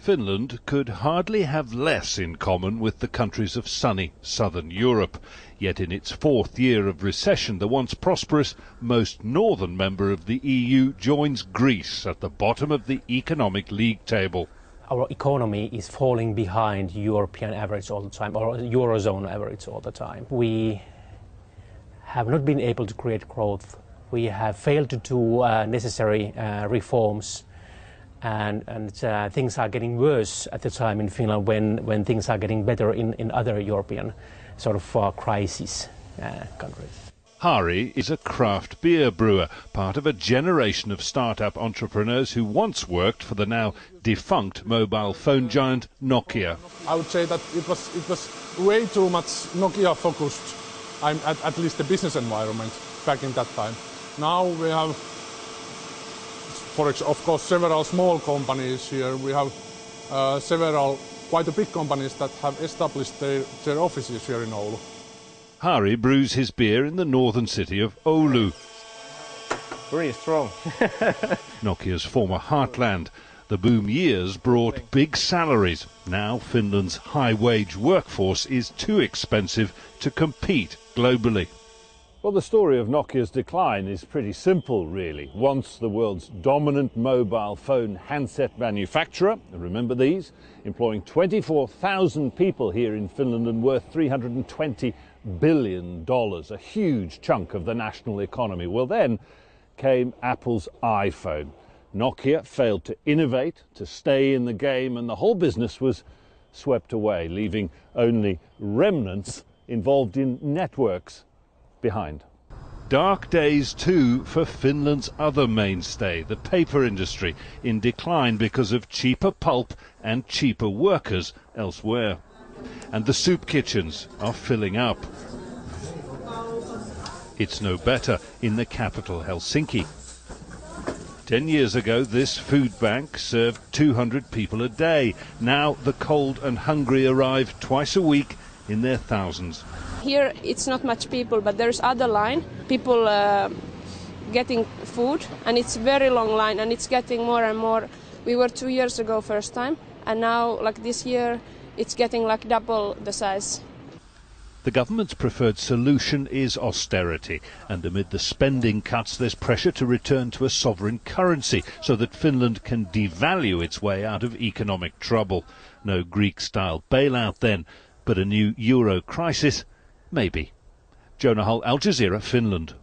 Finland could hardly have less in common with the countries of sunny southern Europe. Yet in its fourth year of recession, the once prosperous, most northern member of the EU joins Greece at the bottom of the economic league table. Our economy is falling behind European average all the time, or Eurozone average all the time. We have not been able to create growth. We have failed to do necessary reforms. And things are getting worse at the time in Finland when things are getting better in other European sort of crisis countries. Hari is a craft beer brewer, part of a generation of start-up entrepreneurs who once worked for the now defunct mobile phone giant Nokia. I would say that it was way too much Nokia focused, at least the business environment back in that time. Now we have, of course, several small companies here. We have quite a big companies that have established their offices here in Oulu. Hari brews his beer in the northern city of Oulu. Really strong. Nokia's former heartland. The boom years brought big salaries. Now Finland's high-wage workforce is too expensive to compete globally. Well, the story of Nokia's decline is pretty simple, really. Once the world's dominant mobile phone handset manufacturer, remember these, employing 24,000 people here in Finland and worth $320 billion, a huge chunk of the national economy. Well, then came Apple's iPhone. Nokia failed to innovate, to stay in the game, and the whole business was swept away, leaving only remnants involved in networks behind. Dark days too for Finland's other mainstay, the paper industry, in decline because of cheaper pulp and cheaper workers elsewhere. And the soup kitchens are filling up. It's no better in the capital Helsinki. 10 years ago, this food bank served 200 people a day. Now the cold and hungry arrive twice a week in their thousands. Here it's not much people, but there's other line, people getting food, and it's very long line, and it's getting more and more. We were 2 years ago first time, and now like this year it's getting like double the size. The government's preferred solution is austerity, and amid the spending cuts there's pressure to return to a sovereign currency so that Finland can devalue its way out of economic trouble. No Greek-style bailout then, but a new euro crisis. Maybe. Jonah Hull, Al Jazeera, Finland.